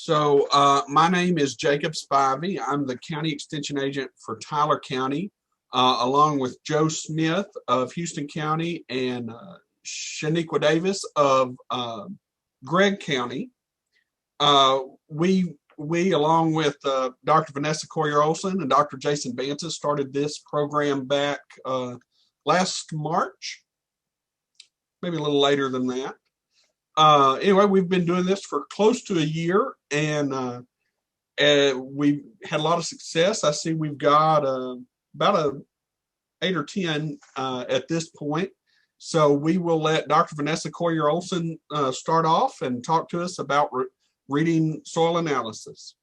My name is Jacob Spivey. I'm the county extension agent for Tyler County, along with Joe Smith of Houston County and Shaniqua Davis of Gregg County. We along with Dr. Vanessa Collier-Olson and Dr. Jason Banta started this program back last March, maybe a little later than that. Anyway, we've been doing this for close to a year, and we've had a lot of success. I see we've got about 8 or 10 at this point. So we will let Dr. Vanessa Collier-Olson start off and talk to us about reading soil analysis.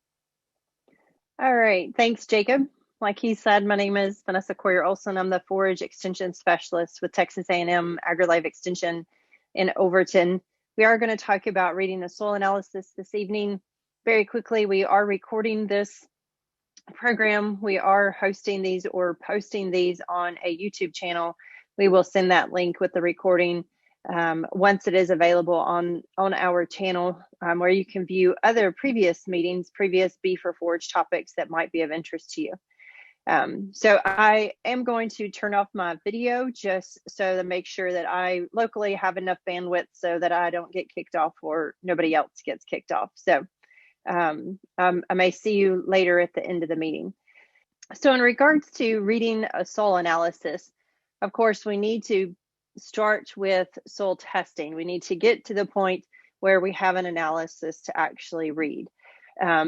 All right, thanks, Jacob. Like he said, my name is Vanessa Collier-Olson. I'm the Forage Extension Specialist with Texas A&M AgriLife Extension in Overton. We are going to talk about reading the soil analysis this evening. Very quickly, we are recording this program. We are hosting these or posting these on a YouTube channel. We will send that link with the recording once it is available on our channel, where you can view other previous meetings, previous beef or forage topics that might be of interest to you. So I am going to turn off my video just so to make sure that I locally have enough bandwidth so that I don't get kicked off or nobody else gets kicked off. So I may see you later at the end of the meeting. So in regards to reading a soil analysis, of course, we need to start with soil testing. We need to get to the point where we have an analysis to actually read.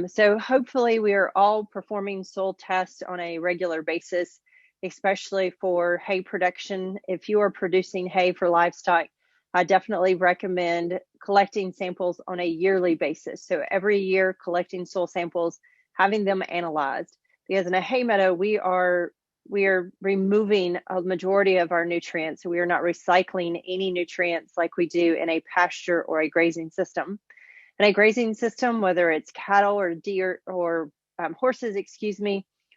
So hopefully we are all performing soil tests on a regular basis, especially for hay production. If you are producing hay for livestock, I definitely recommend collecting samples on a yearly basis. So every year collecting soil samples, having them analyzed, because in a hay meadow, we are removing a majority of our nutrients. So we are not recycling any nutrients like we do in a pasture or a grazing system. In a grazing system, whether it's cattle or deer or horses,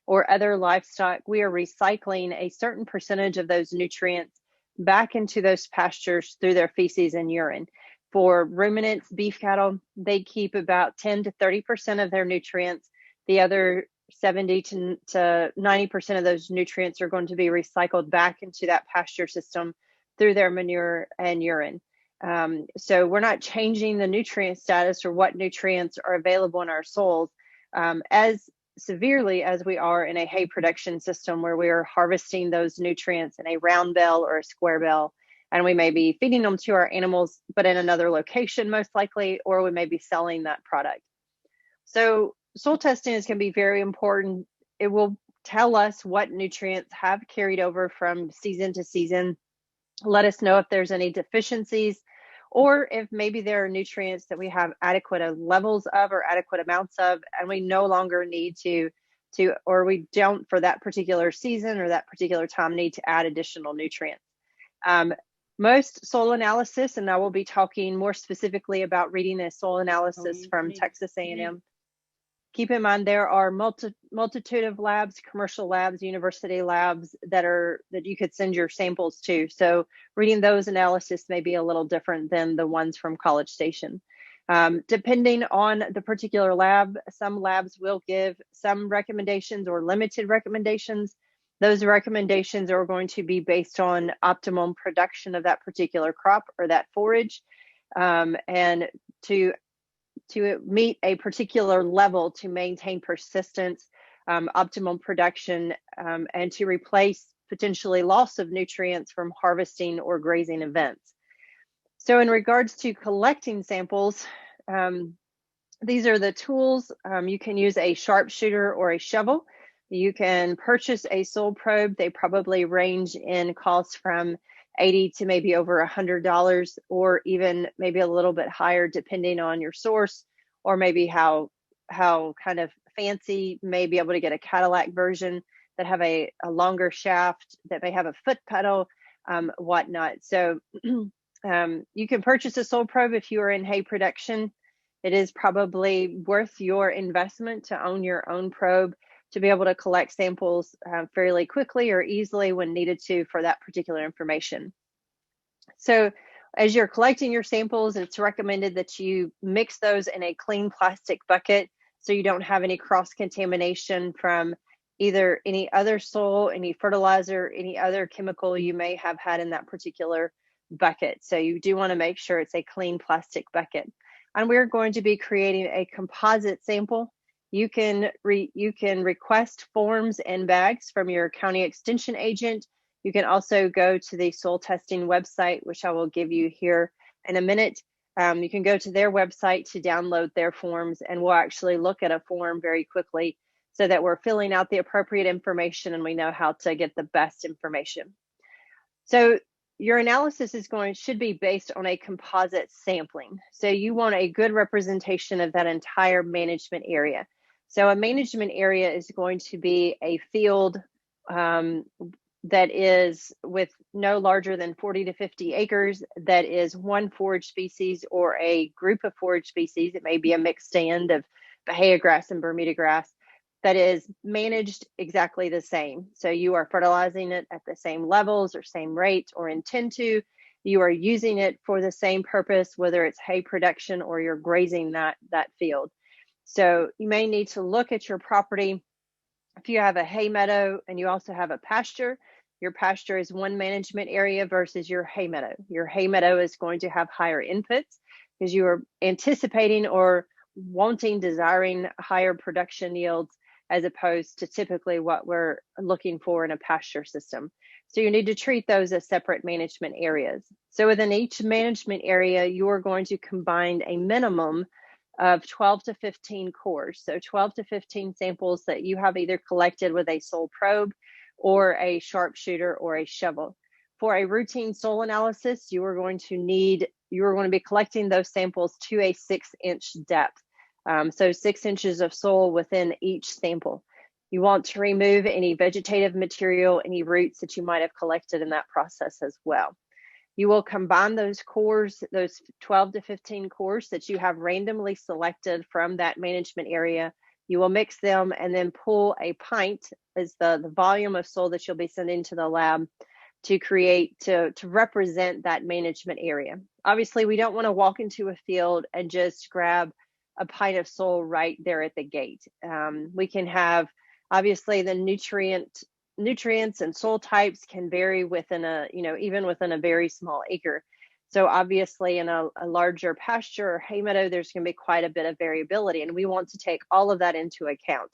or other livestock, we are recycling a certain percentage of those nutrients back into those pastures through their feces and urine. For ruminants, beef cattle, they keep about 10 to 30% of their nutrients. The other 70 to 90% of those nutrients are going to be recycled back into that pasture system through their manure and urine. So we're not changing the nutrient status or what nutrients are available in our soils as severely as we are in a hay production system where we are harvesting those nutrients in a round bale or a square bale, and we may be feeding them to our animals, but in another location most likely, or we may be selling that product. So soil testing is going to be very important. It will tell us what nutrients have carried over from season to season, let us know if there's any deficiencies, or if maybe there are nutrients that we have adequate levels of or adequate amounts of, and we no longer need to, or we don't for that particular season or that particular time need to add additional nutrients. Most soil analysis, and I will be talking more specifically about reading a soil analysis from Texas A&M. Keep in mind there are multitude of labs, commercial labs, university labs that you could send your samples to. So reading those analysis may be a little different than the ones from College Station. Depending on the particular lab, some labs will give some recommendations or limited recommendations. Those recommendations are going to be based on optimum production of that particular crop or that forage, and to meet a particular level to maintain persistence, optimum production, and to replace potentially loss of nutrients from harvesting or grazing events. So in regards to collecting samples, these are the tools. You can use a sharpshooter or a shovel. You can purchase a soil probe. They probably range in cost from $80 to maybe over $100, or even maybe a little bit higher depending on your source, or maybe how kind of fancy. You may be able to get a Cadillac version that have a longer shaft, that may have a foot pedal, whatnot. So you can purchase a soil probe if you are in hay production. It is probably worth your investment to own your own probe to be able to collect samples fairly quickly or easily when needed to for that particular information. So As you're collecting your samples, it's recommended that you mix those in a clean plastic bucket so you don't have any cross-contamination from either any other soil, any fertilizer, any other chemical you may have had in that particular bucket. So you do want to make sure it's a clean plastic bucket. And we're going to be creating a composite sample. You can request forms and bags from your county extension agent. You can also go to the soil testing website, which I will give you here in a minute. You can go to their website to download their forms, and we'll actually look at a form very quickly so that we're filling out the appropriate information and we know how to get the best information. So your analysis should be based on a composite sampling. So you want a good representation of that entire management area. So a management area is going to be a field that is with no larger than 40 to 50 acres, that is one forage species or a group of forage species. It may be a mixed stand of Bahia grass and Bermuda grass that is managed exactly the same. So you are fertilizing it at the same levels or same rates or intend to. You are using it for the same purpose, whether it's hay production or you're grazing that field. So you may need to look at your property. If you have a hay meadow and you also have a pasture, your pasture is one management area versus your hay meadow. Your hay meadow is going to have higher inputs because you are anticipating or desiring higher production yields as opposed to typically what we're looking for in a pasture system. So you need to treat those as separate management areas. So within each management area, you are going to combine a minimum of 12 to 15 cores. So 12 to 15 samples that you have either collected with a soil probe or a sharpshooter or a shovel. For a routine soil analysis, you are going to be collecting those samples to a 6-inch depth. So 6 inches of soil within each sample. You want to remove any vegetative material, any roots that you might have collected in that process as well. You will combine those cores, those 12 to 15 cores that you have randomly selected from that management area. You will mix them and then pull a pint as the volume of soil that you'll be sending to the lab to represent that management area. Obviously, we don't want to walk into a field and just grab a pint of soil right there at the gate. We can have, obviously, the nutrients and soil types can vary within even within a very small acre. So obviously in a larger pasture or hay meadow, there's going to be quite a bit of variability, and we want to take all of that into account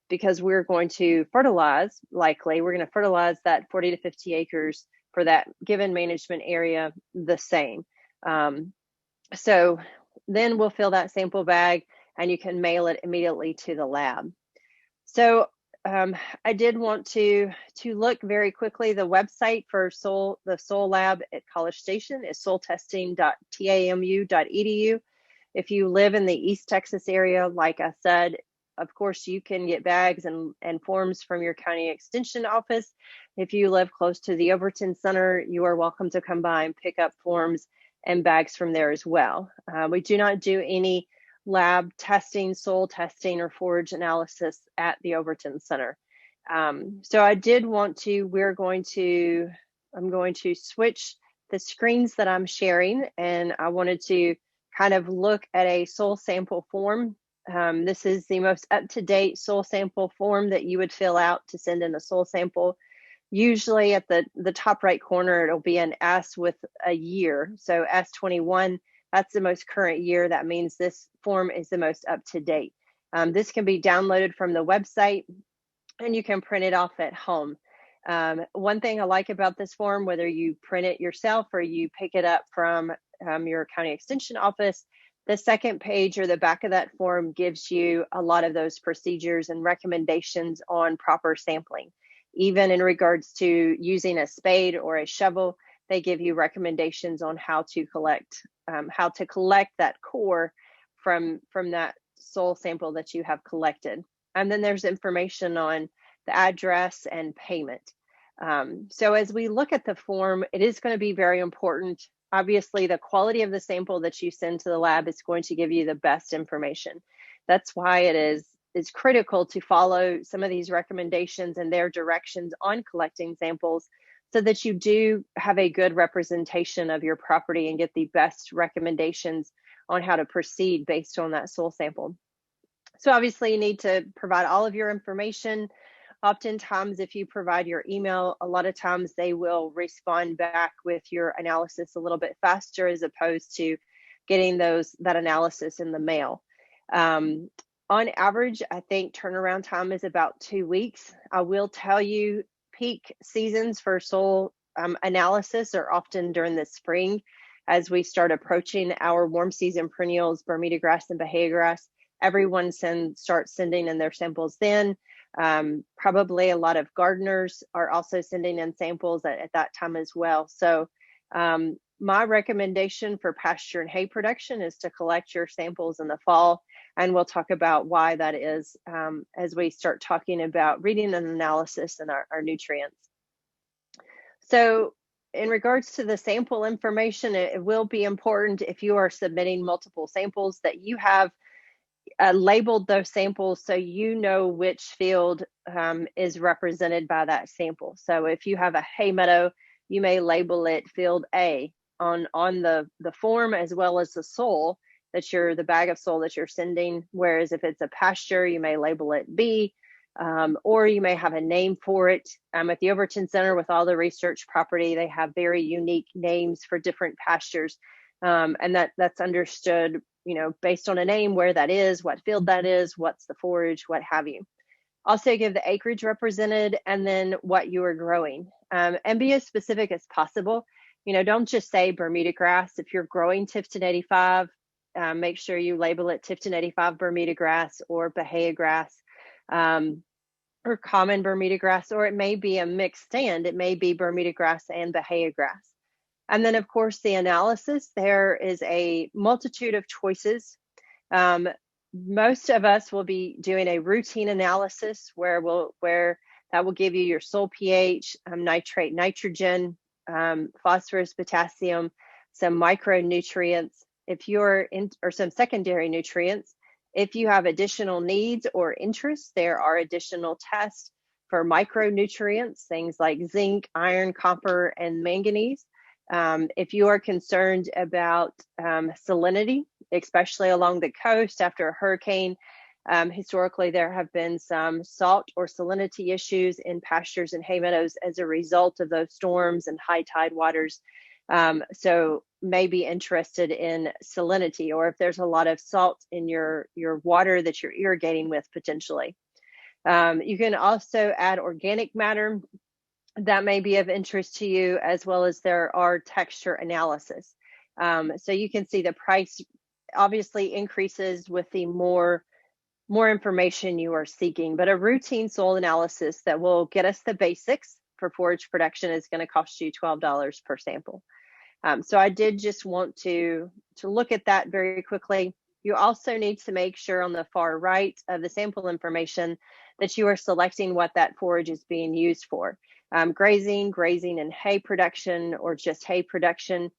because we're going to fertilize that 40 to 50 acres for that given management area the same. So then we'll fill that sample bag and you can mail it immediately to the lab. So I did want to look very quickly. The website for the soil lab at College Station is soiltesting.tamu.edu. If you live in the East Texas area, like I said, of course, you can get bags and forms from your county extension office. If you live close to the Overton Center, you are welcome to come by and pick up forms and bags from there as well. We do not do any lab testing, soil testing, or forage analysis at the Overton Center. So I did want to, I'm going to switch the screens that I'm sharing, and I wanted to kind of look at a soil sample form. This is the most up-to-date soil sample form that you would fill out to send in a soil sample. Usually at the top right corner, it'll be an S with a year. So S21, that's the most current year. That means this form is the most up-to-date. This can be downloaded from the website and you can print it off at home. One thing I like about this form, whether you print it yourself or you pick it up from your county extension office, the second page or the back of that form gives you a lot of those procedures and recommendations on proper sampling. Even in regards to using a spade or a shovel, they give you recommendations on how to collect that core from that soil sample that you have collected. And then there's information on the address and payment. So as we look at the form, it is going to be very important. Obviously, the quality of the sample that you send to the lab is going to give you the best information. That's why it's critical to follow some of these recommendations and their directions on collecting samples so that you do have a good representation of your property and get the best recommendations on how to proceed based on that soil sample. So obviously you need to provide all of your information. Oftentimes, if you provide your email, a lot of times they will respond back with your analysis a little bit faster as opposed to getting that analysis in the mail. On average, I think turnaround time is about 2 weeks. I will tell you, peak seasons for soil analysis are often during the spring as we start approaching our warm season perennials, Bermuda grass and Bahia grass. Everyone starts sending in their samples then. Probably a lot of gardeners are also sending in samples at that time as well. So my recommendation for pasture and hay production is to collect your samples in the fall, and we'll talk about why that is as we start talking about reading and analysis and our nutrients. So in regards to the sample information, it will be important if you are submitting multiple samples that you have labeled those samples so you know which field is represented by that sample. So if you have a hay meadow, you may label it field A on the form as well as the soil the bag of soil that you're sending. Whereas if it's a pasture, you may label it B, or you may have a name for it. At the Overton Center with all the research property, they have very unique names for different pastures, and that's understood, based on a name, where that is, what field that is, what's the forage, what have you. Also give the acreage represented and then what you are growing, and be as specific as possible. Don't just say Bermuda grass. If you're growing Tifton 85, make sure you label it Tifton 85 Bermuda grass or Bahia grass, or common Bermuda grass, or it may be a mixed stand. It may be Bermuda grass and Bahia grass. And then, of course, the analysis. There is a multitude of choices. Most of us will be doing a routine analysis where that will give you your soil pH, nitrate, nitrogen, phosphorus, potassium, some micronutrients, or some secondary nutrients. If you have additional needs or interests, there are additional tests for micronutrients, things like zinc, iron, copper, and manganese. If you are concerned about salinity, especially along the coast after a hurricane, historically there have been some salt or salinity issues in pastures and hay meadows as a result of those storms and high tide waters. So may be interested in salinity, or if there's a lot of salt in your water that you're irrigating with potentially. You can also add organic matter. That may be of interest to you, as well as there are texture analysis. So you can see the price obviously increases with the more information you are seeking, but a routine soil analysis that will get us the basics for forage production is going to cost you $12 per sample. So I did just want to look at that very quickly. You also need to make sure on the far right of the sample information that you are selecting what that forage is being used for. Grazing and hay production, or just hay production.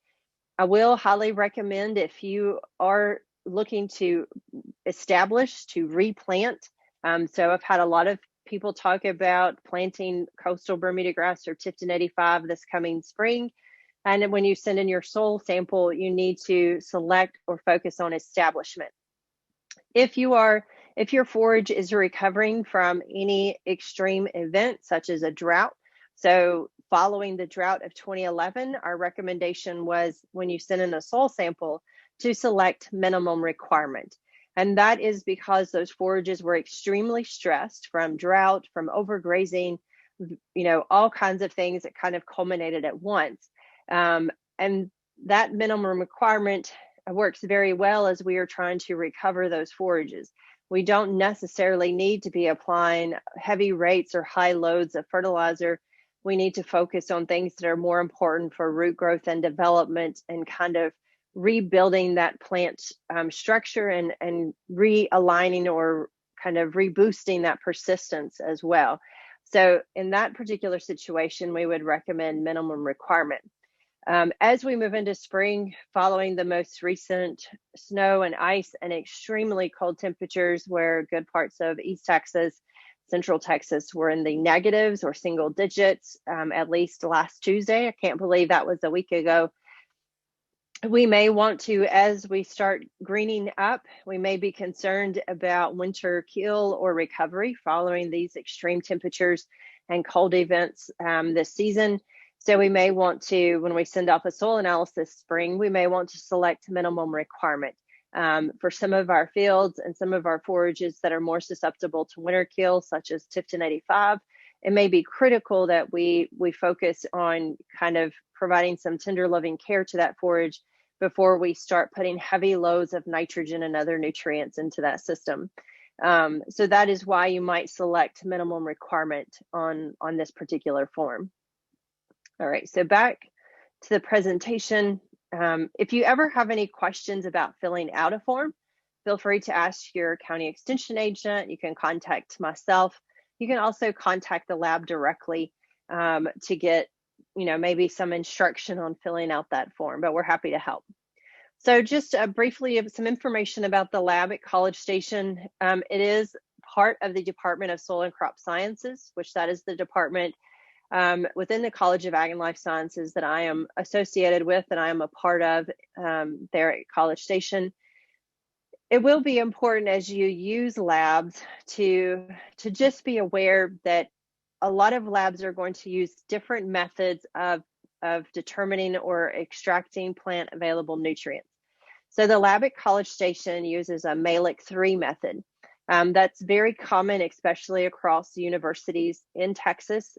I will highly recommend, if you are looking to replant. So I've had a lot of people talk about planting coastal Bermuda grass or Tifton 85 this coming spring. And when you send in your soil sample, you need to select or focus on establishment. If your forage is recovering from any extreme event, such as a drought, so following the drought of 2011, our recommendation was, when you send in a soil sample, to select minimum requirement. And that is because those forages were extremely stressed from drought, from overgrazing, all kinds of things that kind of culminated at once. And that minimum requirement works very well as we are trying to recover those forages. We don't necessarily need to be applying heavy rates or high loads of fertilizer. We need to focus on things that are more important for root growth and development, and kind of rebuilding that plant structure and realigning or kind of reboosting that persistence as well. So in that particular situation, we would recommend minimum requirement. As we move into spring, following the most recent snow and ice and extremely cold temperatures, where good parts of East Texas, Central Texas were in the negatives or single digits, at least last Tuesday. I can't believe that was a week ago. We may want to, as we start greening up, we may be concerned about winter kill or recovery following these extreme temperatures and cold events this season. So we may want to, when we send off a soil analysis spring, we may want to select minimum requirement. For some of our fields and some of our forages that are more susceptible to winter kill, such as Tifton 85, it may be critical that we focus on kind of providing some tender loving care to that forage before we start putting heavy loads of nitrogen and other nutrients into that system. So that is why you might select minimum requirement on this particular form. All right, so back to the presentation. If you ever have any questions about filling out a form, feel free to ask your county extension agent. You can contact myself. You can also contact the lab directly to get, maybe some instruction on filling out that form, but we're happy to help. So just briefly, some information about the lab at College Station. It is part of the Department of Soil and Crop Sciences, which that is the department within the College of Ag and Life Sciences that I am associated with and I am a part of there at College Station. It will be important as you use labs to just be aware that a lot of labs are going to use different methods of determining or extracting plant available nutrients. So the lab at College Station uses a Malic 3 method. That's very common, especially across universities in Texas.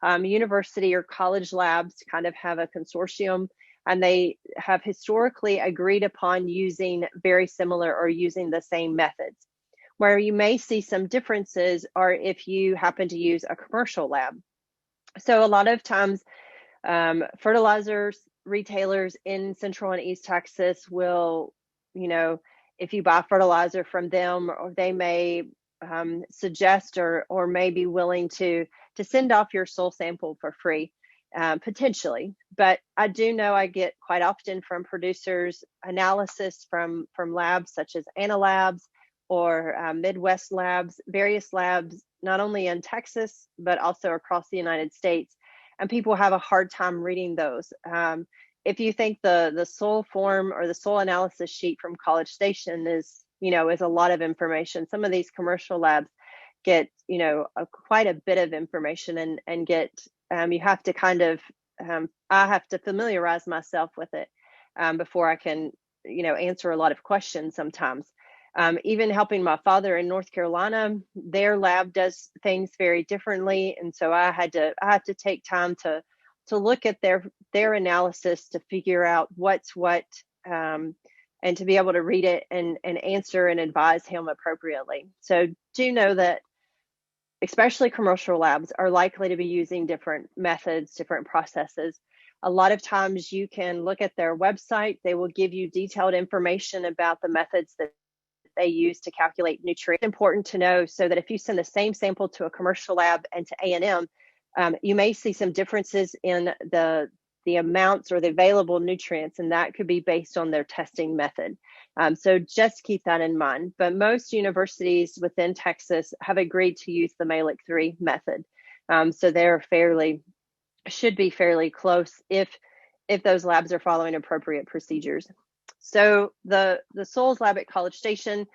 University or college labs kind of have a consortium, and they have historically agreed upon using very similar or using the same methods. Where you may see some differences are if you happen to use a commercial lab. So a lot of times, fertilizers retailers in Central and East Texas will, if you buy fertilizer from them, or they may suggest or may be willing to send off your soil sample for free, potentially. But I do know I get quite often from producers analysis from labs such as Analabs or Midwest labs, various labs, not only in Texas, but also across the United States. And people have a hard time reading those. If you think the soil form or the soil analysis sheet from College Station is a lot of information, some of these commercial labs get, quite a bit of information and get, you have to kind of, I have to familiarize myself with it before I can, answer a lot of questions sometimes. Even helping my father in North Carolina, their lab does things very differently. And so I have to take time to look at their analysis to figure out what's what, and to be able to read it and answer and advise him appropriately. So do know that especially commercial labs are likely to be using different methods, different processes. A lot of times you can look at their website. They will give you detailed information about the methods that they use to calculate nutrients. It's important to know so that if you send the same sample to a commercial lab and to A&M, you may see some differences in the amounts or the available nutrients, and that could be based on their testing method. So just keep that in mind. But most universities within Texas have agreed to use the Malic 3 method. So they're should be fairly close if those labs are following appropriate procedures. So the soils lab at College Station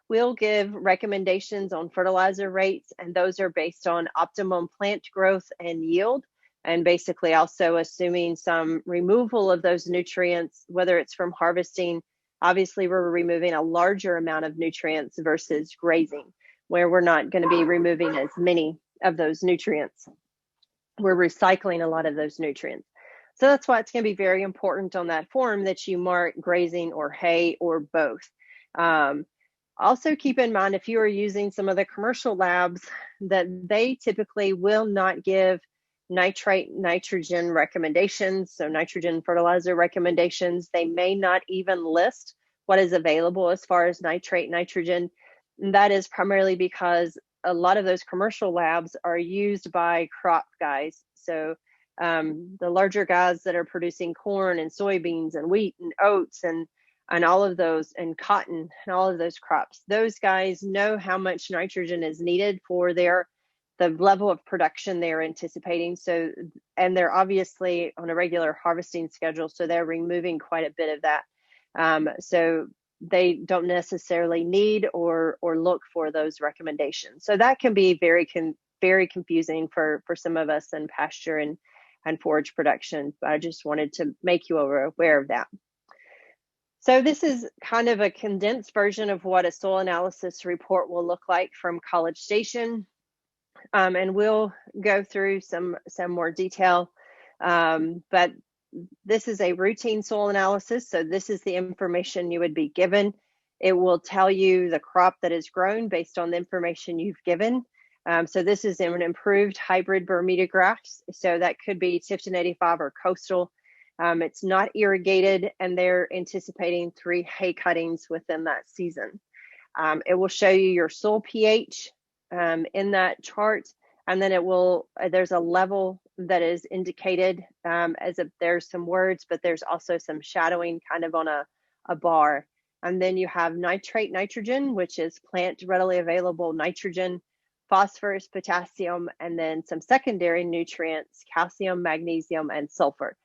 will give recommendations on fertilizer rates, and those are based on optimum plant growth and yield, and basically also assuming some removal of those nutrients, whether it's from harvesting. Obviously, we're removing a larger amount of nutrients versus grazing, where we're not going to be removing as many of those nutrients. We're recycling a lot of those nutrients. So that's why it's going to be very important on that form that you mark grazing or hay or both. Also keep in mind, if you are using some of the commercial labs, that they typically will not give nitrate, nitrogen recommendations, so nitrogen fertilizer recommendations. They may not even list what is available as far as nitrate, nitrogen. And that is primarily because a lot of those commercial labs are used by crop guys. So the larger guys that are producing corn and soybeans and wheat and oats and and all of those, and cotton and all of those crops. Those guys know how much nitrogen is needed for the level of production they're anticipating. So, and they're obviously on a regular harvesting schedule, so they're removing quite a bit of that. So they don't necessarily need or look for those recommendations. So that can be very confusing for some of us in pasture and forage production. But I just wanted to make you aware of that. So this is kind of a condensed version of what a soil analysis report will look like from College Station. And we'll go through some more detail. But this is a routine soil analysis. So this is the information you would be given. It will tell you the crop that is grown based on the information you've given. So this is an improved hybrid Bermuda grass. So that could be Tifton 85 or coastal. It's not irrigated, and they're anticipating 3 hay cuttings within that season. It will show you your soil pH in that chart, and then there's a level that is indicated as if there's some words, but there's also some shadowing kind of on a bar. And then you have nitrate nitrogen, which is plant readily available nitrogen, phosphorus, potassium, and then some secondary nutrients, calcium, magnesium, and sulfur.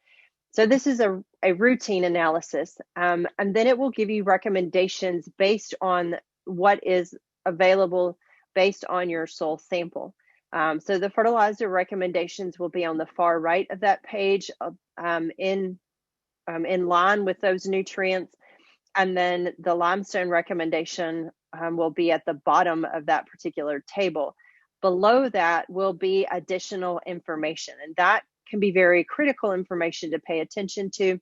So this is a routine analysis, and then it will give you recommendations based on what is available based on your soil sample. So the fertilizer recommendations will be on the far right of that page, in line with those nutrients, and then the limestone recommendation will be at the bottom of that particular table. Below that will be additional information, and that can be very critical information to pay attention to.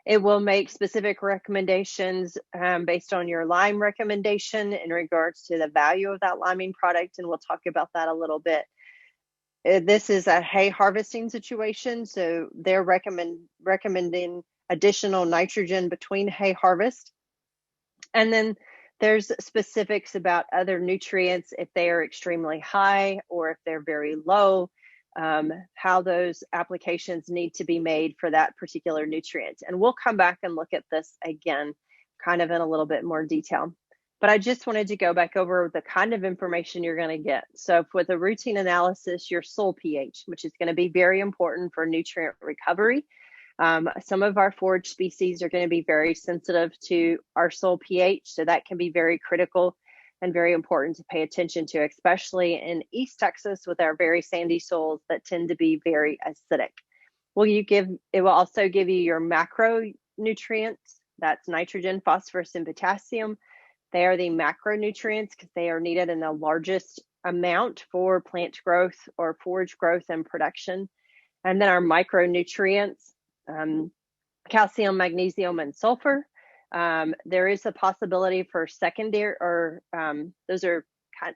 It will make specific recommendations based on your lime recommendation in regards to the value of that liming product, and we'll talk about that a little bit. This is a hay harvesting situation, so they're recommending additional nitrogen between hay harvest. And then there's specifics about other nutrients, if they are extremely high or if they're very low, how those applications need to be made for that particular nutrient. And we'll come back and look at this again, kind of in a little bit more detail. But I just wanted to go back over the kind of information you're going to get. So with a routine analysis, your soil pH, which is going to be very important for nutrient recovery. Some of our forage species are going to be very sensitive to our soil pH, so that can be very critical and very important to pay attention to, especially in East Texas with our very sandy soils that tend to be very acidic. It will also give you your macronutrients, that's nitrogen, phosphorus, and potassium. They are the macronutrients because they are needed in the largest amount for plant growth or forage growth and production. And then our micronutrients, calcium, magnesium, and sulfur. There is a possibility for secondary, or those are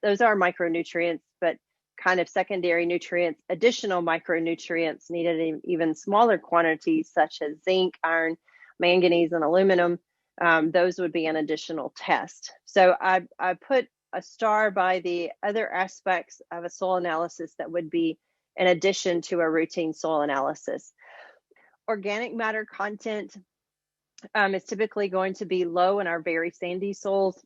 micronutrients, but kind of secondary nutrients, additional micronutrients needed in even smaller quantities, such as zinc, iron, manganese, and aluminum. Those would be an additional test. So I put a star by the other aspects of a soil analysis that would be in addition to a routine soil analysis. Organic matter content is typically going to be low in our very sandy soils.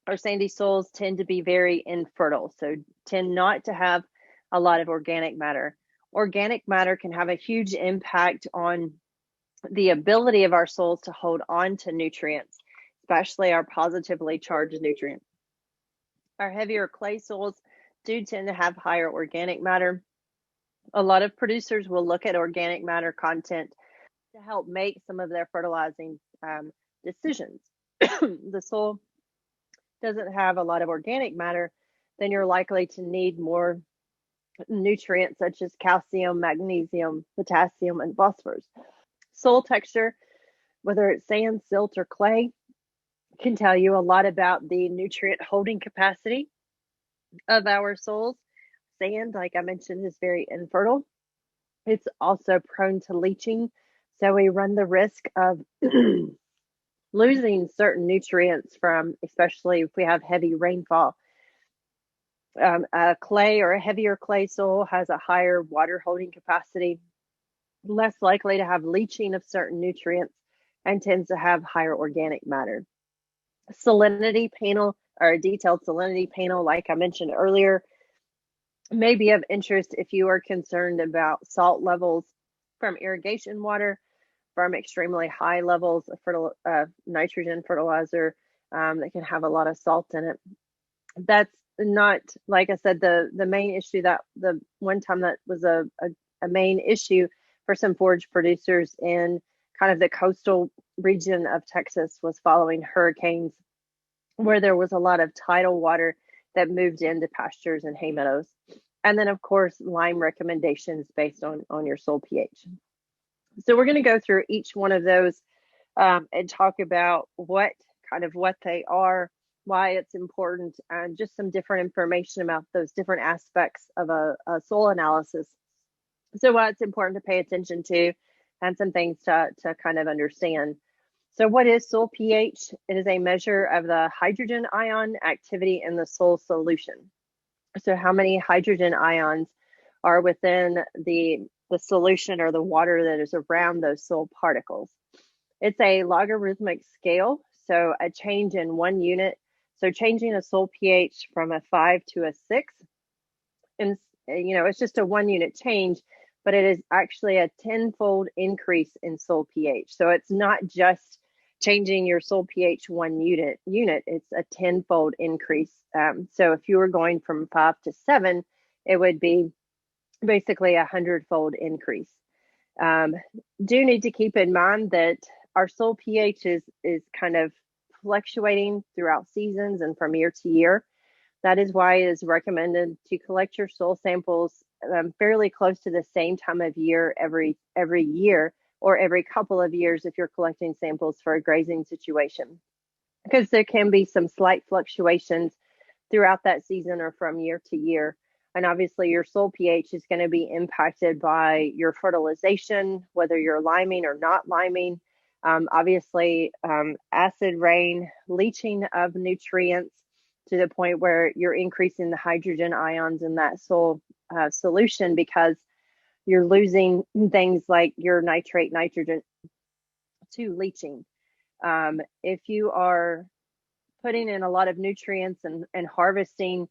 Our sandy soils tend to be very infertile, so tend not to have a lot of organic matter. Organic matter can have a huge impact on the ability of our soils to hold on to nutrients, especially our positively charged nutrients. Our heavier clay soils do tend to have higher organic matter. A lot of producers will look at organic matter content to help make some of their fertilizing decisions. The soil doesn't have a lot of organic matter, then you're likely to need more nutrients such as calcium, magnesium, potassium, and phosphorus. Soil texture, whether it's sand, silt, or clay, can tell you a lot about the nutrient holding capacity of our soils. Sand, like I mentioned, is very infertile. It's also prone to leaching, so we run the risk of losing certain nutrients from, especially if we have heavy rainfall. A clay or a heavier clay soil has a higher water holding capacity, less likely to have leaching of certain nutrients, and tends to have higher organic matter. Salinity panel, or a detailed salinity panel, like I mentioned earlier, may be of interest if you are concerned about salt levels from irrigation water, from extremely high levels of nitrogen fertilizer that can have a lot of salt in it. That's not, like I said, the main issue. That the one time that was a main issue for some forage producers in kind of the coastal region of Texas was following hurricanes, where there was a lot of tidal water that moved into pastures and hay meadows. And then, of course, lime recommendations based on your soil pH. So we're going to go through each one of those and talk about what they are, why it's important, and just some different information about those different aspects of a soil analysis. So why it's important to pay attention to, and some things to kind of understand. So what is soil pH? It is a measure of the hydrogen ion activity in the soil solution. So how many hydrogen ions are within the solution or the water that is around those soil particles. It's a logarithmic scale, so a change in 1 unit. So changing a soil pH from a 5 to a 6, and it's just a 1 unit change, but it is actually a 10-fold increase in soil pH. So it's not just changing your soil pH 1 unit, it's a 10-fold increase. So if you were going from 5 to 7, it would be basically a 100-fold increase. Do need to keep in mind that our soil pH is kind of fluctuating throughout seasons and from year to year. That is why it is recommended to collect your soil samples fairly close to the same time of year every year, or every couple of years if you're collecting samples for a grazing situation, because there can be some slight fluctuations throughout that season or from year to year. And obviously your soil pH is going to be impacted by your fertilization, whether you're liming or not liming. Obviously, acid rain, leaching of nutrients to the point where you're increasing the hydrogen ions in that soil solution, because you're losing things like your nitrate, nitrogen to leaching. If you are putting in a lot of nutrients and harvesting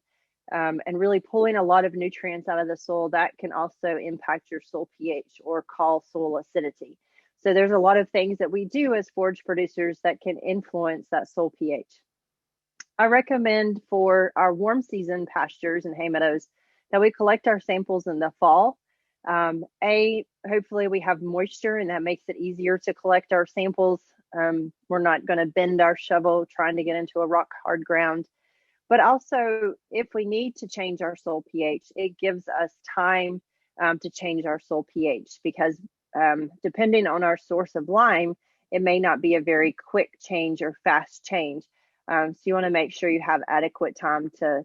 and really pulling a lot of nutrients out of the soil, that can also impact your soil pH or cause soil acidity. So there's a lot of things that we do as forage producers that can influence that soil pH. I recommend for our warm season pastures and hay meadows that we collect our samples in the fall. Hopefully we have moisture, and that makes it easier to collect our samples. We're not going to bend our shovel trying to get into a rock hard ground. But also, if we need to change our soil pH, it gives us time to change our soil pH, because depending on our source of lime, it may not be a very quick change or fast change. So you want to make sure you have adequate time to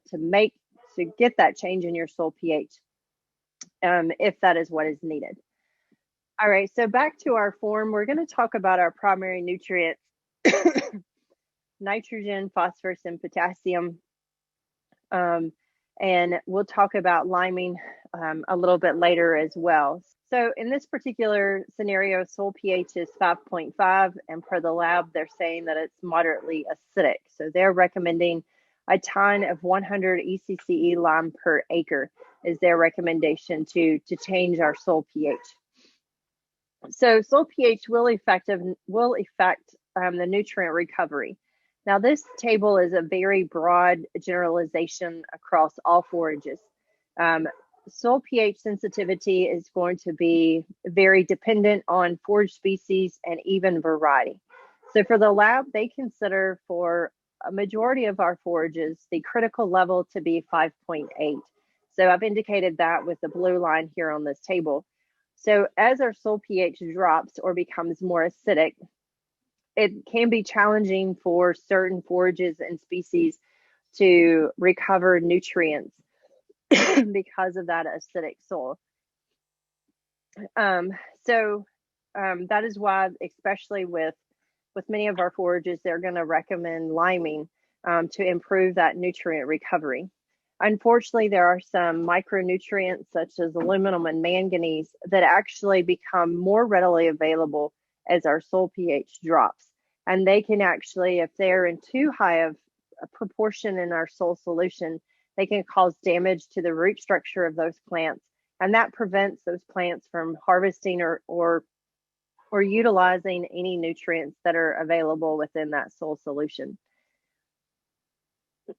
get that change in your soil pH, if that is what is needed. All right, so back to our form, we're going to talk about our primary nutrients, nitrogen, phosphorus, and potassium. And we'll talk about liming a little bit later as well. So in this particular scenario, soil pH is 5.5, and per the lab, they're saying that it's moderately acidic. So they're recommending a ton of 100 ECCE lime per acre is their recommendation to change our soil pH. So soil pH will affect the nutrient recovery. Now, this table is a very broad generalization across all forages. Soil pH sensitivity is going to be very dependent on forage species and even variety. So for the lab, they consider for a majority of our forages the critical level to be 5.8. So I've indicated that with the blue line here on this table. So as our soil pH drops or becomes more acidic, it can be challenging for certain forages and species to recover nutrients because of that acidic soil. That is why, especially with many of our forages, they're going to recommend liming to improve that nutrient recovery. Unfortunately, there are some micronutrients such as aluminum and manganese that actually become more readily available as our soil pH drops. And they can actually, if they're in too high of a proportion in our soil solution, they can cause damage to the root structure of those plants. And that prevents those plants from harvesting or utilizing any nutrients that are available within that soil solution.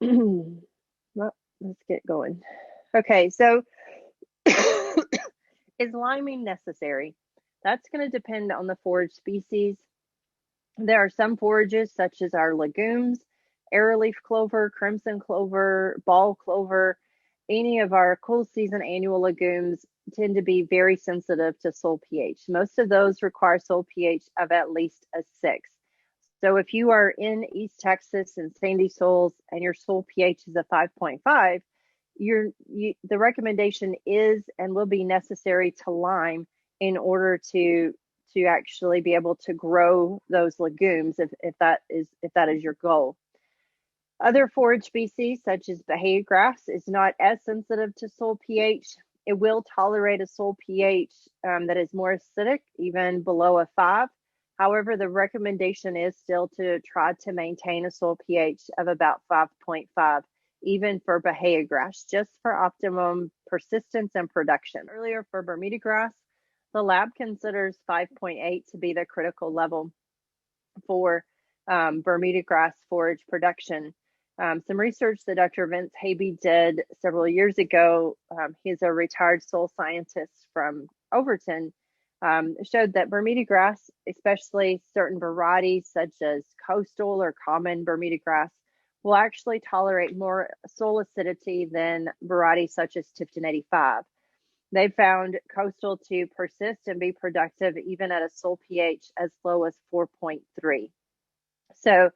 Well, let's get going. Okay, so is liming necessary? That's going to depend on the forage species. There are some forages, such as our legumes, arrowleaf clover, crimson clover, ball clover, any of our cool season annual legumes tend to be very sensitive to soil pH. Most of those require soil pH of at least a 6. So if you are in East Texas and sandy soils and your soil pH is a 5.5, the recommendation is and will be necessary to lime in order to actually be able to grow those legumes if that is your goal. Other forage species such as Bahia grass is not as sensitive to soil pH. It will tolerate a soil pH that is more acidic, even below a 5. However, the recommendation is still to try to maintain a soil pH of about 5.5, even for Bahia grass, just for optimum persistence and production. Earlier for Bermuda grass, the lab considers 5.8 to be the critical level for Bermuda grass forage production. Some research that Dr. Vince Habe did several years ago, he's a retired soil scientist from Overton, showed that Bermuda grass, especially certain varieties such as coastal or common Bermuda grass, will actually tolerate more soil acidity than varieties such as Tifton 85. They found coastal to persist and be productive even at a soil pH as low as 4.3. So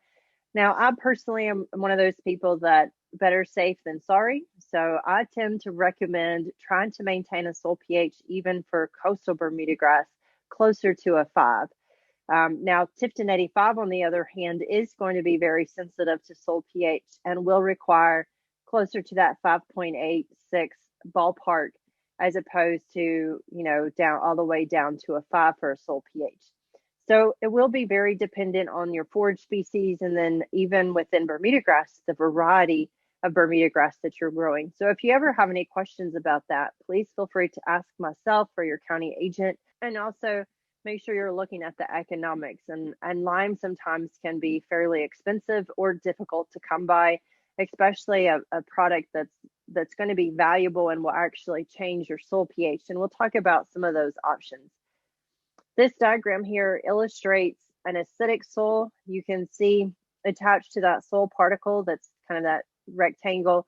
now I personally am one of those people that better safe than sorry. So I tend to recommend trying to maintain a soil pH even for coastal Bermuda grass closer to a 5. Now, Tifton 85, on the other hand, is going to be very sensitive to soil pH and will require closer to that 5.86 ballpark, as opposed to, down all the way down to a 5 for a soil pH. So it will be very dependent on your forage species, and then even within Bermuda grass, the variety of Bermuda grass that you're growing. So if you ever have any questions about that, please feel free to ask myself or your county agent. And also make sure you're looking at the economics. And lime sometimes can be fairly expensive or difficult to come by, especially a product that's going to be valuable and will actually change your soil pH. And we'll talk about some of those options. This diagram here illustrates an acidic soil. You can see attached to that soil particle, that's kind of that rectangle,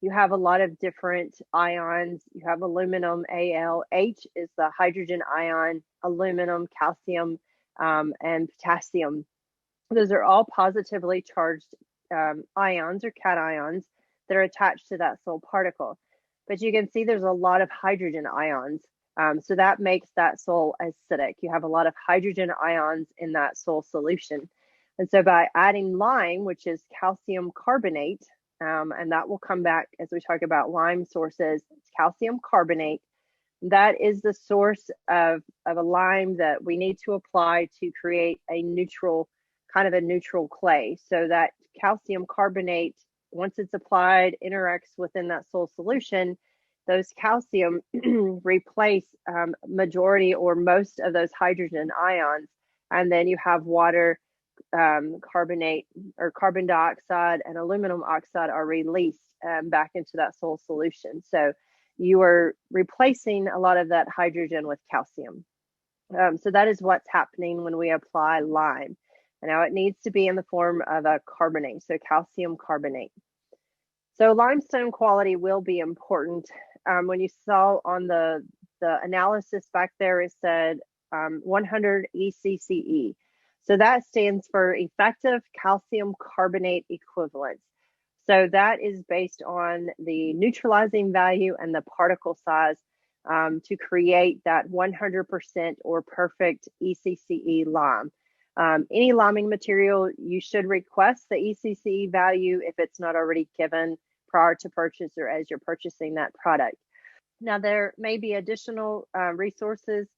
you have a lot of different ions. You have aluminum, Al. H is the hydrogen ion, aluminum, calcium, and potassium. Those are all positively charged ions or cations that are attached to that soil particle. But you can see there's a lot of hydrogen ions. So that makes that soil acidic. You have a lot of hydrogen ions in that soil solution. And so by adding lime, which is calcium carbonate, and that will come back as we talk about lime sources, it's calcium carbonate. That is the source of a lime that we need to apply to create a neutral, kind of a neutral clay. So that calcium carbonate, once it's applied, interacts within that soil solution, those calcium replace majority or most of those hydrogen ions. And then you have water, carbonate or carbon dioxide and aluminum oxide are released back into that soil solution. So you are replacing a lot of that hydrogen with calcium. So that is what's happening when we apply lime. And now it needs to be in the form of a carbonate, so calcium carbonate. So limestone quality will be important. When you saw on the analysis back there, it said 100 ECCE. So that stands for effective calcium carbonate equivalence. So that is based on the neutralizing value and the particle size to create that 100% or perfect ECCE lime. Any liming material, you should request the ECCE value if it's not already given prior to purchase or as you're purchasing that product. Now, there may be additional resources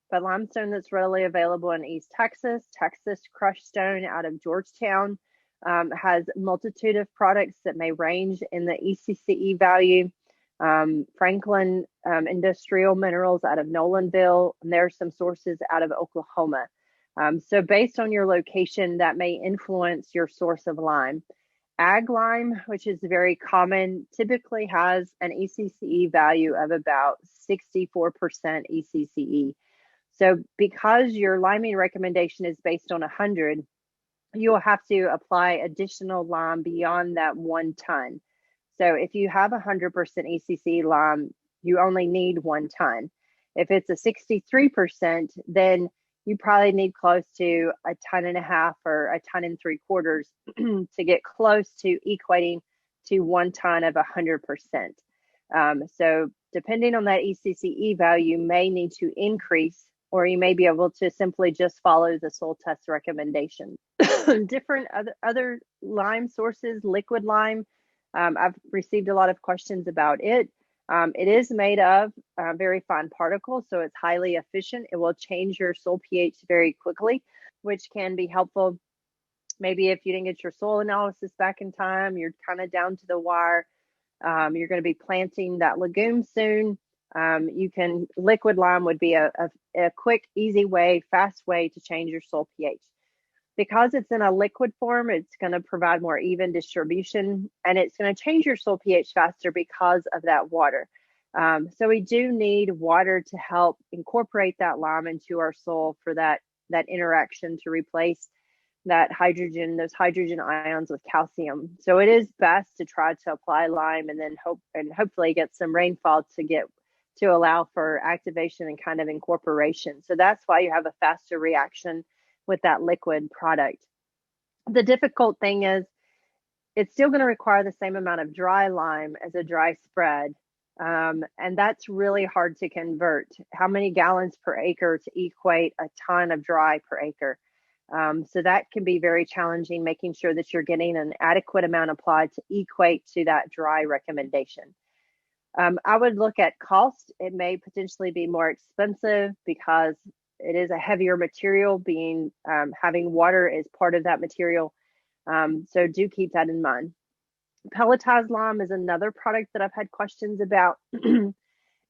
but limestone that's readily available in East Texas. Texas crushed stone out of Georgetown has a multitude of products that may range in the ECCE value. Franklin Industrial Minerals out of Nolanville, and there are some sources out of Oklahoma. So based on your location, that may influence your source of lime. AgLife, which is very common, typically has an ECCE value of about 64% ECCE. So because your liming recommendation is based on 100, you'll have to apply additional lime beyond that 1 ton. So if you have 100% ECCE lime, you only need 1 ton. If it's a 63%, then you probably need close to 1.5 tons or 1 3/4 tons to get close to equating to 1 ton of 100%. So depending on that ECCE value, you may need to increase, or you may be able to simply just follow the soil test recommendation. Different other lime sources, liquid lime. I've received a lot of questions about it. It is made of very fine particles, so it's highly efficient. It will change your soil pH very quickly, which can be helpful. Maybe if you didn't get your soil analysis back in time, you're kind of down to the wire. You're going to be planting that legume soon. Liquid lime would be a quick, easy way, fast way to change your soil pH. Because it's in a liquid form, it's going to provide more even distribution, and it's going to change your soil pH faster because of that water. So we do need water to help incorporate that lime into our soil for that interaction to replace those hydrogen ions with calcium. So it is best to try to apply lime and then hopefully get some rainfall to allow for activation and kind of incorporation. So that's why you have a faster reaction with that liquid product. The difficult thing is it's still going to require the same amount of dry lime as a dry spread. And that's really hard to convert. How many gallons per acre to equate a ton of dry per acre? So that can be very challenging, making sure that you're getting an adequate amount applied to equate to that dry recommendation. I would look at cost. It may potentially be more expensive because it is a heavier material, having water is part of that material. So do keep that in mind. Pelletized lime is another product that I've had questions about. It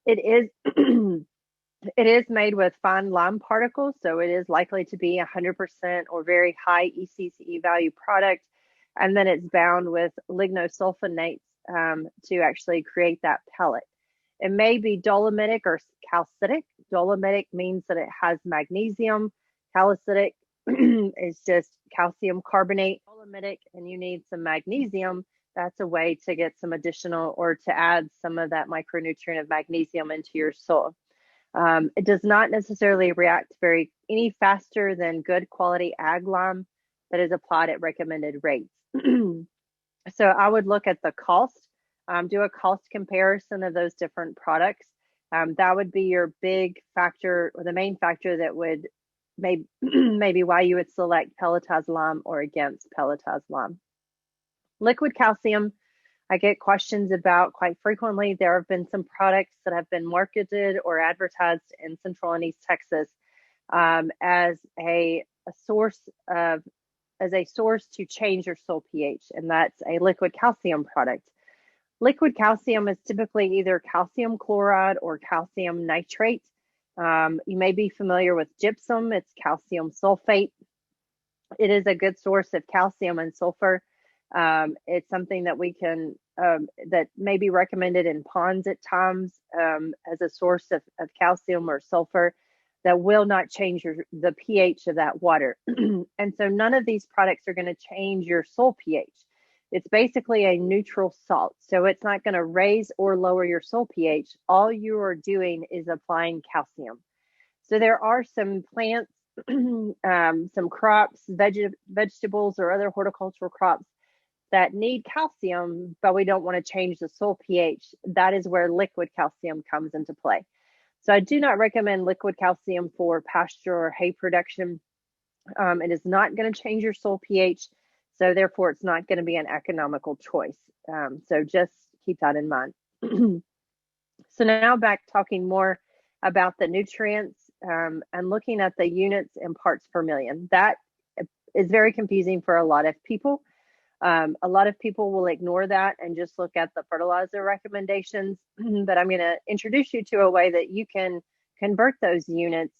is it is made with fine lime particles, so it is likely to be 100% or very high ECCE value product. And then it's bound with lignosulfonates to actually create that pellet. It may be dolomitic or calcitic. Dolomitic means that it has magnesium. Calcitic is just calcium carbonate. Dolomitic, and you need some magnesium. That's a way to get some additional, or to add some of that micronutrient of magnesium into your soil. It does not necessarily react any faster than good quality ag lime that is applied at recommended rates. So I would look at the cost, do a cost comparison of those different products. That would be your big factor, or the main factor that would maybe why you would select pelletized lime or against pelletized lime. Liquid calcium, I get questions about quite frequently. There have been some products that have been marketed or advertised in Central and East Texas as a source to change your soil pH, and that's a liquid calcium product. Liquid calcium is typically either calcium chloride or calcium nitrate. You may be familiar with gypsum. It's calcium sulfate. It is a good source of calcium and sulfur. It's something that that may be recommended in ponds at times as a source of calcium or sulfur that will not change the pH of that water. And so none of these products are going to change your soil pH. It's basically a neutral salt. So it's not going to raise or lower your soil pH. All you are doing is applying calcium. So there are some plants, some crops, vegetables or other horticultural crops that need calcium, but we don't want to change the soil pH. That is where liquid calcium comes into play. So I do not recommend liquid calcium for pasture or hay production. It is not going to change your soil pH. So therefore, it's not going to be an economical choice. So just keep that in mind. So now back talking more about the nutrients and looking at the units and parts per million. That is very confusing for a lot of people. A lot of people will ignore that and just look at the fertilizer recommendations, but I'm going to introduce you to a way that you can convert those units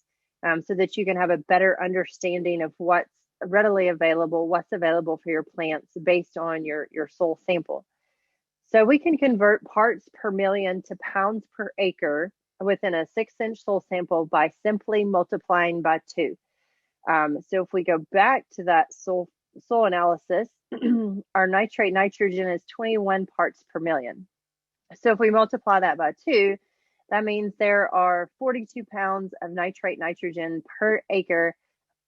so that you can have a better understanding of what's readily available, what's available for your plants based on your soil sample. So we can convert parts per million to pounds per acre within a 6-inch soil sample by simply multiplying by 2. So if we go back to that soil analysis, our nitrate nitrogen is 21 parts per million. So if we multiply that by 2, that means there are 42 pounds of nitrate nitrogen per acre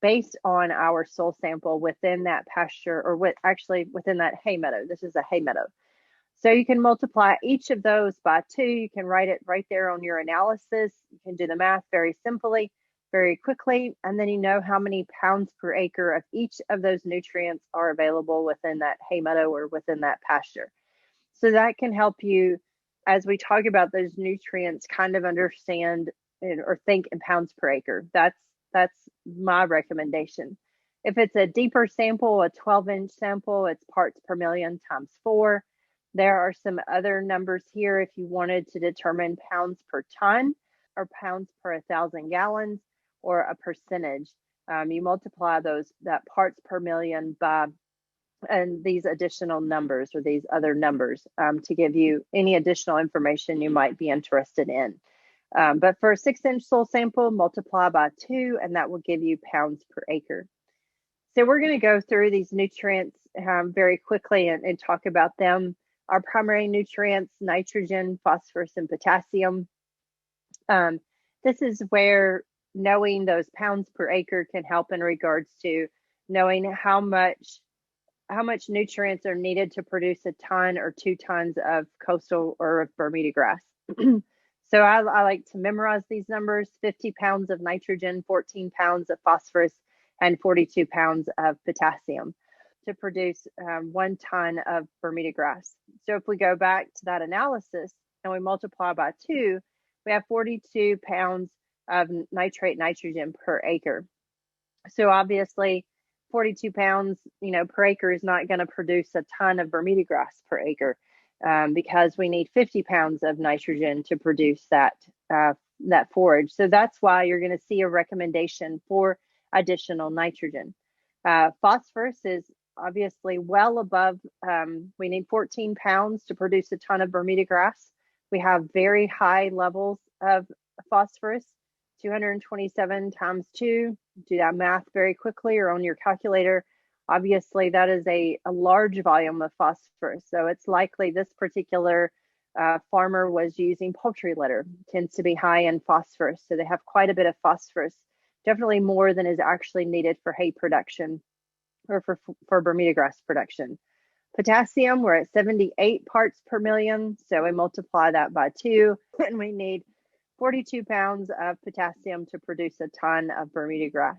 based on our soil sample within that pasture, or within that hay meadow. This is a hay meadow. So you can multiply each of those by 2. You can write it right there on your analysis. You can do the math very simply, very quickly, and then you know how many pounds per acre of each of those nutrients are available within that hay meadow or within that pasture. So that can help you, as we talk about those nutrients, kind of understand or think in pounds per acre. That's my recommendation. If it's a deeper sample, a 12-inch sample, it's parts per million times 4. There are some other numbers here if you wanted to determine pounds per ton or pounds per 1,000 gallons or a percentage. You multiply that parts per million by and these additional numbers or these other numbers to give you any additional information you might be interested in. But for a 6-inch soil sample, multiply by 2, and that will give you pounds per acre. So we're going to go through these nutrients very quickly and talk about them. Our primary nutrients: nitrogen, phosphorus, and potassium. This is where knowing those pounds per acre can help in regards to knowing how much nutrients are needed to produce a ton or 2 tons of coastal or of Bermuda grass. So I like to memorize these numbers: 50 pounds of nitrogen, 14 pounds of phosphorus, and 42 pounds of potassium to produce 1 ton of Bermuda grass. So if we go back to that analysis and we multiply by 2, we have 42 pounds of nitrate nitrogen per acre. So obviously 42 pounds, per acre is not going to produce a ton of Bermuda grass per acre because we need 50 pounds of nitrogen to produce that forage. So that's why you're going to see a recommendation for additional nitrogen. Phosphorus is obviously well above, we need 14 pounds to produce a ton of Bermuda grass. We have very high levels of phosphorus, 227 times 2. Do that math very quickly or on your calculator. Obviously, that is a large volume of phosphorus. So it's likely this particular farmer was using poultry litter. It tends to be high in phosphorus. So they have quite a bit of phosphorus, definitely more than is actually needed for hay production or for Bermuda grass production. Potassium, we're at 78 parts per million. So we multiply that by 2, and we need 42 pounds of potassium to produce a ton of Bermuda grass.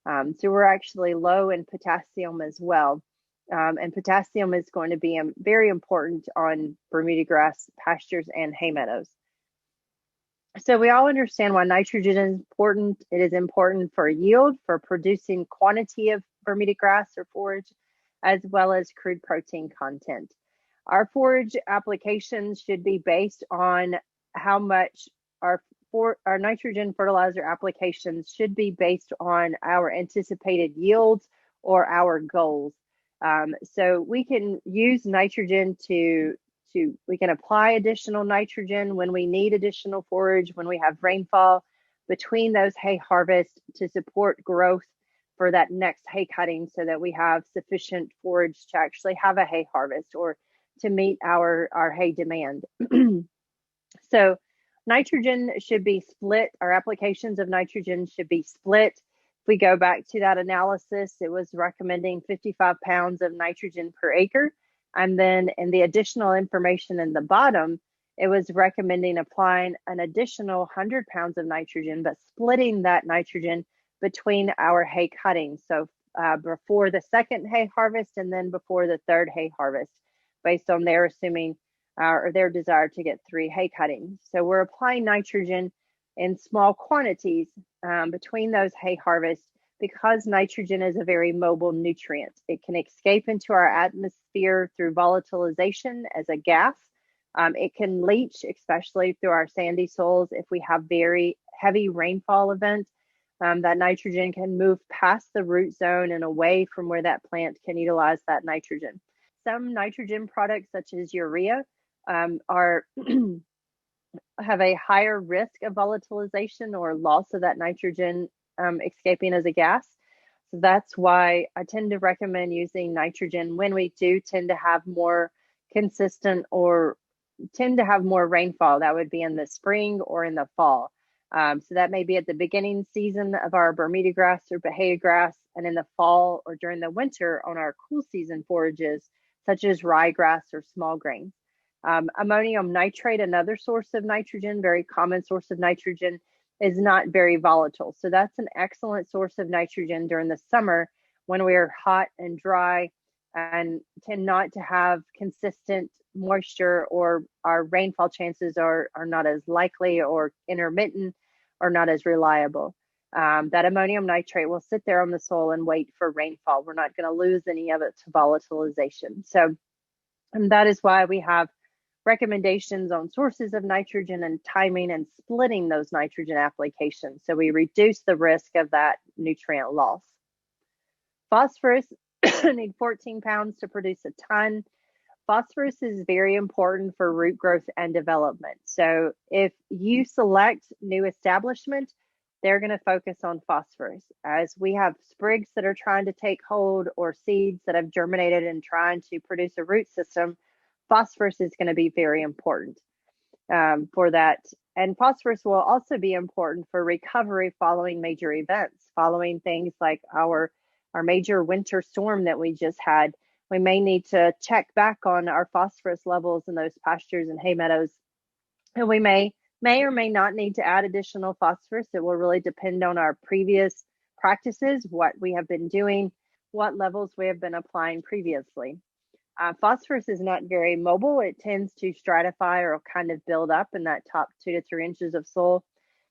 So we're actually low in potassium as well. And potassium is going to be very important on Bermuda grass pastures and hay meadows. So we all understand why nitrogen is important. It is important for yield, for producing quantity of Bermuda grass or forage, as well as crude protein content. Our forage applications should be based on how much our nitrogen fertilizer applications should be based on our anticipated yields or our goals. So we can use nitrogen we can apply additional nitrogen when we need additional forage, when we have rainfall between those hay harvests to support growth for that next hay cutting, so that we have sufficient forage to actually have a hay harvest or to meet our hay demand. So nitrogen should be split. Our applications of nitrogen should be split. If we go back to that analysis, it was recommending 55 pounds of nitrogen per acre. And then in the additional information in the bottom, it was recommending applying an additional 100 pounds of nitrogen, but splitting that nitrogen between our hay cuttings. So before the second hay harvest and then before the third hay harvest, based on their assuming or their desire to get 3 hay cuttings. So we're applying nitrogen in small quantities between those hay harvests because nitrogen is a very mobile nutrient. It can escape into our atmosphere through volatilization as a gas. It can leach, especially through our sandy soils. If we have very heavy rainfall event, that nitrogen can move past the root zone and away from where that plant can utilize that nitrogen. Some nitrogen products, such as urea, are have a higher risk of volatilization or loss of that nitrogen escaping as a gas. So that's why I tend to recommend using nitrogen when we do tend to have more consistent or tend to have more rainfall. That would be in the spring or in the fall. So that may be at the beginning season of our Bermuda grass or Bahia grass, and in the fall or during the winter on our cool season forages, such as ryegrass or small grains. Ammonium nitrate, another source of nitrogen, very common source of nitrogen, is not very volatile. So that's an excellent source of nitrogen during the summer when we are hot and dry and tend not to have consistent moisture, or our rainfall chances are not as likely or intermittent or not as reliable. That ammonium nitrate will sit there on the soil and wait for rainfall. We're not going to lose any of it to volatilization. So that is why we have recommendations on sources of nitrogen and timing and splitting those nitrogen applications so we reduce the risk of that nutrient loss. Phosphorus, need 14 pounds to produce a ton. Phosphorus is very important for root growth and development. So if you select new establishment, they're going to focus on phosphorus. As we have sprigs that are trying to take hold or seeds that have germinated and trying to produce a root system, phosphorus is going to be very important for that. And phosphorus will also be important for recovery following major events, following things like our major winter storm that we just had. We may need to check back on our phosphorus levels in those pastures and hay meadows. And we may or may not need to add additional phosphorus. It will really depend on our previous practices, what we have been doing, what levels we have been applying previously. Phosphorus is not very mobile. It tends to stratify or kind of build up in that top 2 to 3 inches of soil.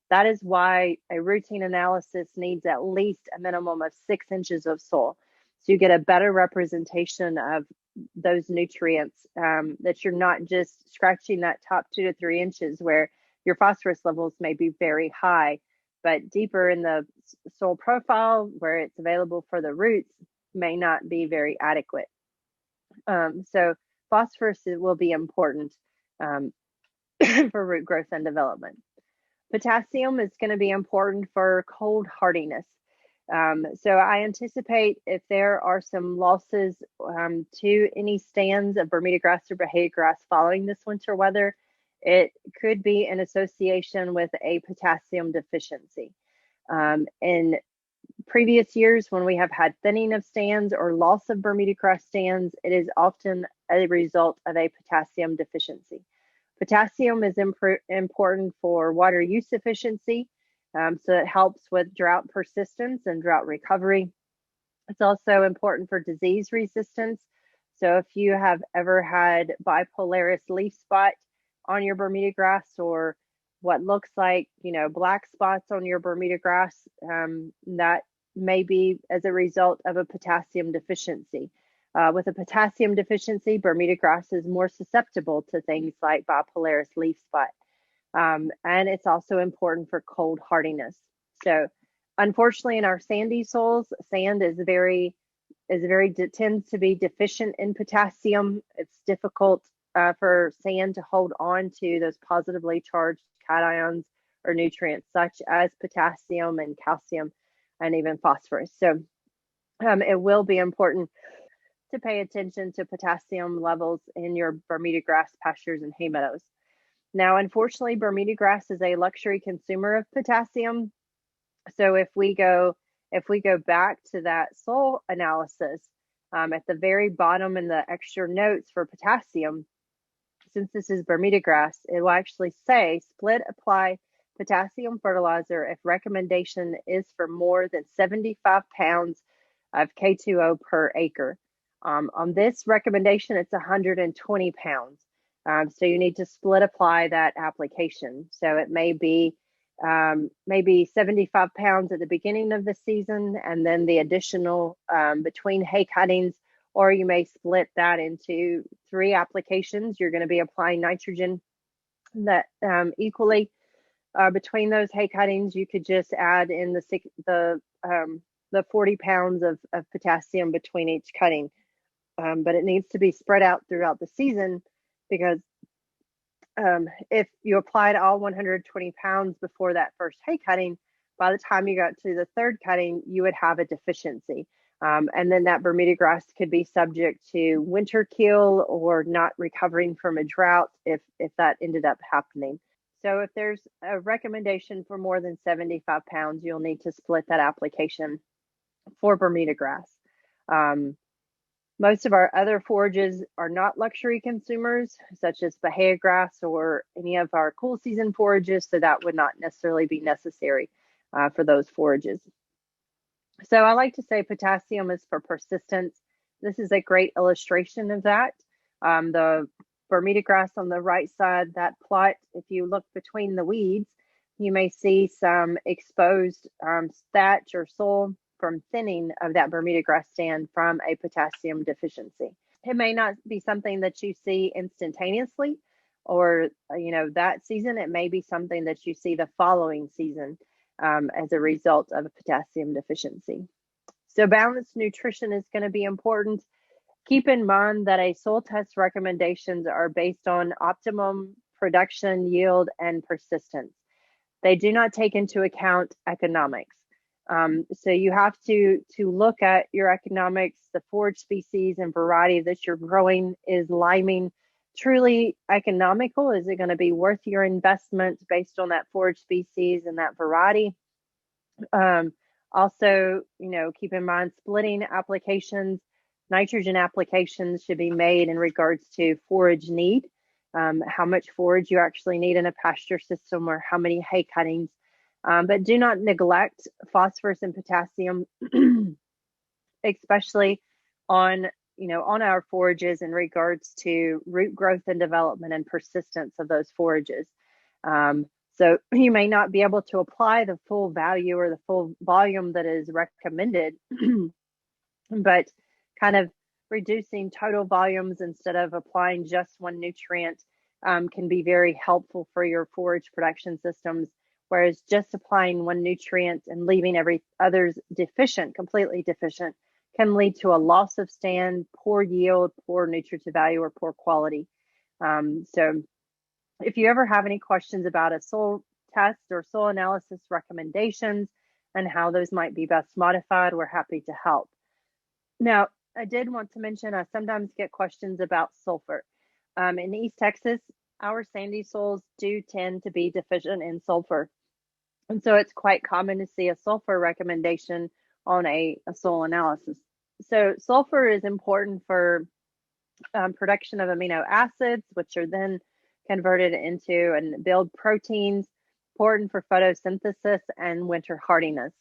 That is why a routine analysis needs at least a minimum of 6 inches of soil. So you get a better representation of those nutrients, that you're not just scratching that top 2 to 3 inches where your phosphorus levels may be very high, but deeper in the soil profile where it's available for the roots may not be very adequate. So phosphorus will be important for root growth and development. Potassium is going to be important for cold hardiness. So I anticipate if there are some losses to any stands of Bermuda grass or Bahia grass following this winter weather, it could be in association with a potassium deficiency. In previous years, when we have had thinning of stands or loss of Bermuda grass stands, it is often a result of a potassium deficiency. Potassium is important for water use efficiency, so it helps with drought persistence and drought recovery. It's also important for disease resistance. So if you have ever had bipolaris leaf spot on your Bermuda grass, or what looks like, black spots on your Bermuda grass, that may be as a result of a potassium deficiency. With a potassium deficiency, Bermuda grass is more susceptible to things like bipolaris leaf spot. And it's also important for cold hardiness. So unfortunately, in our sandy soils, sand tends to be deficient in potassium. It's difficult for sand to hold on to those positively charged cations or nutrients such as potassium and calcium and even phosphorus. So it will be important to pay attention to potassium levels in your Bermuda grass pastures and hay meadows. Now, unfortunately, Bermuda grass is a luxury consumer of potassium. So if we go back to that soil analysis, at the very bottom in the extra notes for potassium, since this is Bermuda grass, it will actually say split apply potassium fertilizer if recommendation is for more than 75 pounds of K2O per acre. On this recommendation, it's 120 pounds. So you need to split apply that application. So it may be maybe 75 pounds at the beginning of the season, and then the additional between hay cuttings, or you may split that into 3 applications. You're going to be applying nitrogen that equally between those hay cuttings. You could just add in the 40 pounds of potassium between each cutting, but it needs to be spread out throughout the season, because if you applied all 120 pounds before that first hay cutting, by the time you got to the 3rd cutting, you would have a deficiency. And then that Bermuda grass could be subject to winter kill or not recovering from a drought if that ended up happening. So if there's a recommendation for more than 75 pounds, you'll need to split that application for Bermuda grass. Most of our other forages are not luxury consumers, such as Bahia grass or any of our cool season forages, so that would not necessarily be necessary for those forages. So I like to say potassium is for persistence. This is a great illustration of that. The Bermuda grass on the right side, that plot, if you look between the weeds, you may see some exposed thatch or soil from thinning of that Bermuda grass stand from a potassium deficiency. It may not be something that you see instantaneously or, that season. It may be something that you see the following season as a result of a potassium deficiency. So balanced nutrition is going to be important. Keep in mind that a soil test recommendations are based on optimum production, yield, and persistence. They do not take into account economics. So you have to look at your economics, the forage species and variety that you're growing. Is liming truly economical? Is it going to be worth your investment based on that forage species and that variety? Also, keep in mind splitting applications. Nitrogen applications should be made in regards to forage need, how much forage you actually need in a pasture system, or how many hay cuttings. But do not neglect phosphorus and potassium, especially on our forages in regards to root growth and development and persistence of those forages. So you may not be able to apply the full value or the full volume that is recommended, but kind of reducing total volumes instead of applying just one nutrient can be very helpful for your forage production systems. Whereas just applying one nutrient and leaving every others deficient, completely deficient, can lead to a loss of stand, poor yield, poor nutritive value, or poor quality. So if you ever have any questions about a soil test or soil analysis recommendations and how those might be best modified, we're happy to help. Now, I did want to mention, I sometimes get questions about sulfur. In East Texas, our sandy soils do tend to be deficient in sulfur. And so it's quite common to see a sulfur recommendation on a soil analysis. So sulfur is important for production of amino acids, which are then converted into and build proteins, important for photosynthesis and winter hardiness.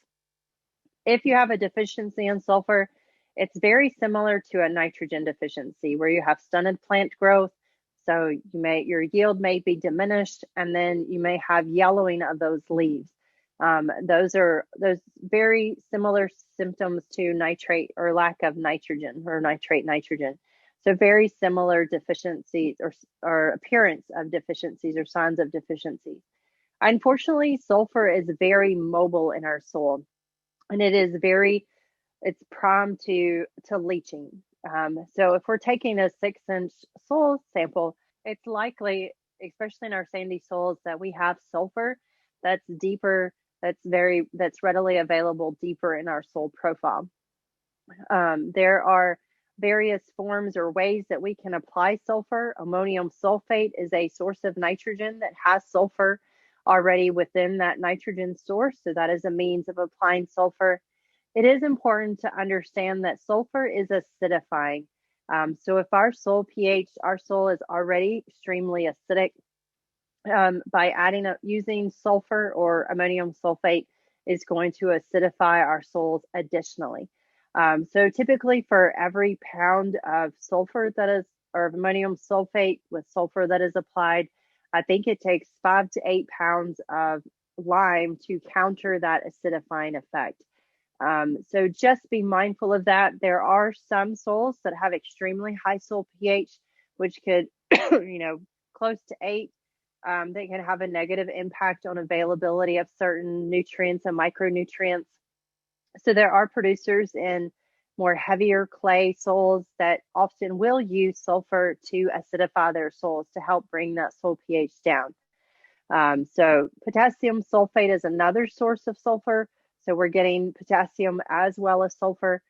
If you have a deficiency in sulfur, it's very similar to a nitrogen deficiency where you have stunted plant growth. So your yield may be diminished, and then you may have yellowing of those leaves. Those very similar symptoms to nitrate or lack of nitrogen or nitrate nitrogen. So very similar deficiencies or appearance of deficiencies or signs of deficiencies. Unfortunately, sulfur is very mobile in our soil, and it's prone to leaching. So if we're taking a 6-inch soil sample, it's likely, especially in our sandy soils, that we have sulfur that's deeper, that's readily available deeper in our soil profile. There are various forms or ways that we can apply sulfur. Ammonium sulfate is a source of nitrogen that has sulfur already within that nitrogen source. So that is a means of applying sulfur. It is important to understand that sulfur is acidifying. So if our soil is already extremely acidic, by using sulfur or ammonium sulfate is going to acidify our soils additionally. So typically for every pound of sulfur or ammonium sulfate with sulfur that is applied, I think it takes 5 to 8 pounds of lime to counter that acidifying effect. So just be mindful of that. There are some soils that have extremely high soil pH, which could, close to 8. They can have a negative impact on availability of certain nutrients and micronutrients. So there are producers in more heavier clay soils that often will use sulfur to acidify their soils to help bring that soil pH down. So potassium sulfate is another source of sulfur. So we're getting potassium as well as sulfur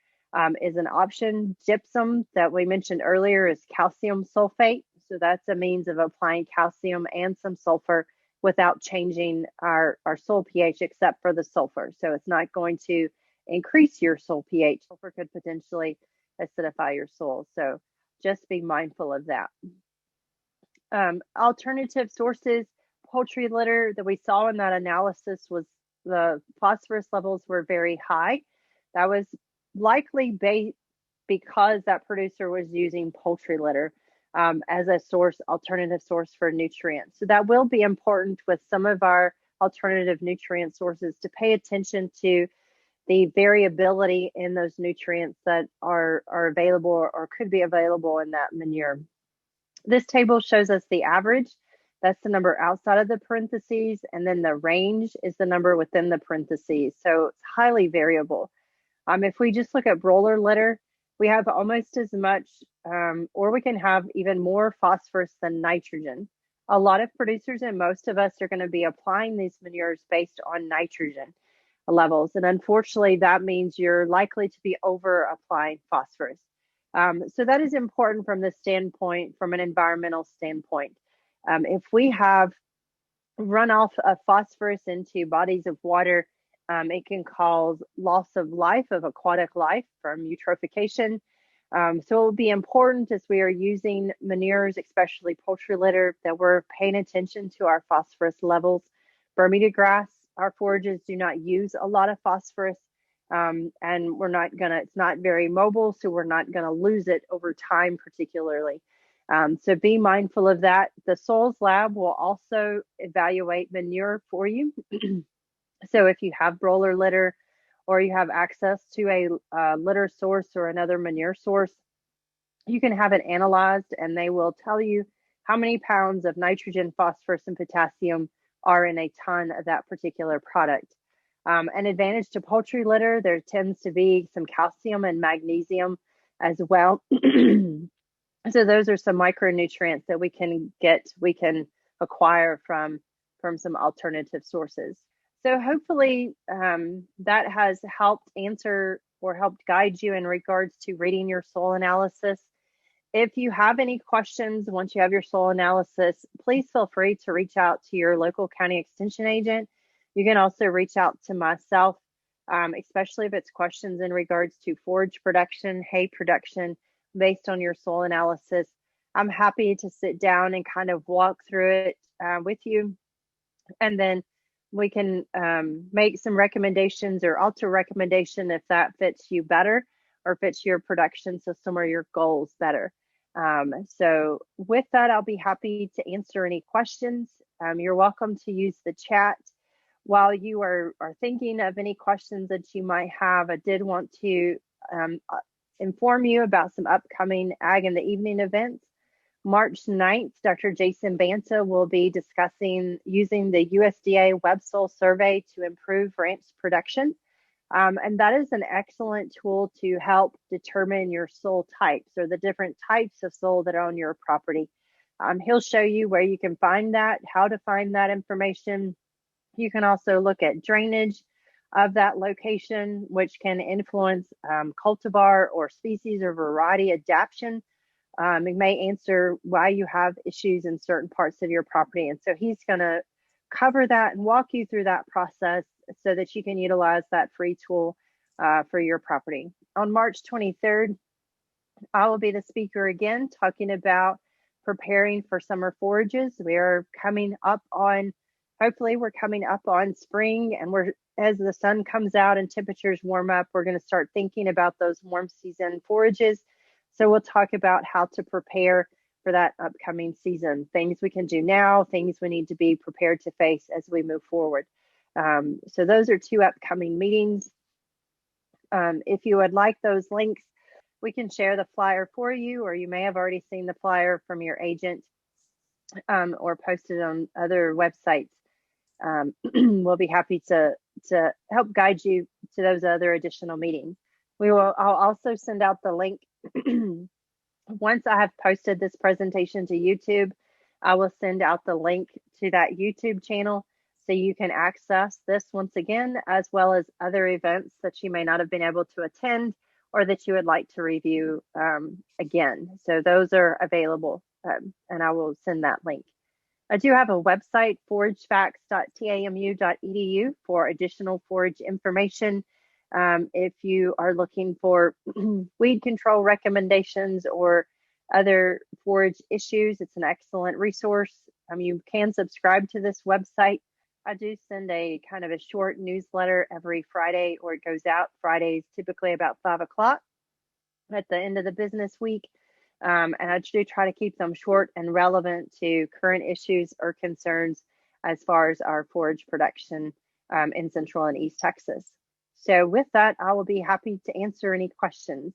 is an option. Gypsum that we mentioned earlier is calcium sulfate. So that's a means of applying calcium and some sulfur without changing our soil pH except for the sulfur. So it's not going to increase your soil pH. Sulfur could potentially acidify your soil. So just be mindful of that. Alternative sources, poultry litter that we saw in that analysis was the phosphorus levels were very high. That was likely because that producer was using poultry litter as a alternative source for nutrients. So that will be important with some of our alternative nutrient sources to pay attention to the variability in those nutrients that are available or could be available in that manure. This table shows us the average. That's the number outside of the parentheses, and then the range is the number within the parentheses. So it's highly variable. If we just look at broiler litter, we have almost as much, or we can have even more phosphorus than nitrogen. A lot of producers and most of us are going to be applying these manures based on nitrogen levels. And unfortunately, that means you're likely to be over applying phosphorus. So that is important from the standpoint, from an environmental standpoint. If we have runoff of phosphorus into bodies of water, it can cause loss of life, of aquatic life from eutrophication. So it will be important as we are using manures, especially poultry litter, that we're paying attention to our phosphorus levels. Bermuda grass, our forages do not use a lot of phosphorus, and it's not very mobile, so we're not gonna lose it over time particularly. So be mindful of that. The Soils Lab will also evaluate manure for you. So if you have broiler litter or you have access to a litter source or another manure source, you can have it analyzed and they will tell you how many pounds of nitrogen, phosphorus, and potassium are in a ton of that particular product. An advantage to poultry litter, there tends to be some calcium and magnesium as well. So those are some micronutrients that we can acquire from some alternative sources. So hopefully that has helped answer or helped guide you in regards to reading your soil analysis. If you have any questions once you have your soil analysis, please feel free to reach out to your local county extension agent. You can also reach out to myself, especially if it's questions in regards to forage production, hay production, based on your soil analysis. I'm happy to sit down and kind of walk through it with you. And then we can make some recommendations or alter recommendation if that fits you better or fits your production system or your goals better. So with that, I'll be happy to answer any questions. You're welcome to use the chat. While you are thinking of any questions that you might have, I did want to inform you about some upcoming Ag in the Evening events. March 9th, Dr. Jason Banta will be discussing using the USDA web soil survey to improve ranch production. And that is an excellent tool to help determine your soil types or the different types of soil that are on your property. He'll show you where you can find that, how to find that information. You can also look at drainage of that location, which can influence cultivar or species or variety adaptation. It may answer why you have issues in certain parts of your property. And so he's going to cover that and walk you through that process so that you can utilize that free tool for your property. On March 23rd, I will be the speaker again, talking about preparing for summer forages. Hopefully we're coming up on spring, and as the sun comes out and temperatures warm up, we're going to start thinking about those warm season forages. So we'll talk about how to prepare for that upcoming season, things we can do now, things we need to be prepared to face as we move forward. So those are two upcoming meetings. If you would like those links, we can share the flyer for you, or you may have already seen the flyer from your agent or posted on other websites. We'll be happy to help guide you to those other additional meetings. I'll also send out the link once I have posted this presentation to YouTube. I will send out the link to that YouTube channel so you can access this once again, as well as other events that you may not have been able to attend or that you would like to review again. So those are available, and I will send that link. I do have a website, foragefacts.tamu.edu, for additional forage information. If you are looking for weed control recommendations or other forage issues, it's an excellent resource. You can subscribe to this website. I do send a kind of a short newsletter every Friday, or it goes out Fridays, typically about 5 o'clock at the end of the business week. And I do try to keep them short and relevant to current issues or concerns as far as our forage production in Central and East Texas. So with that, I will be happy to answer any questions.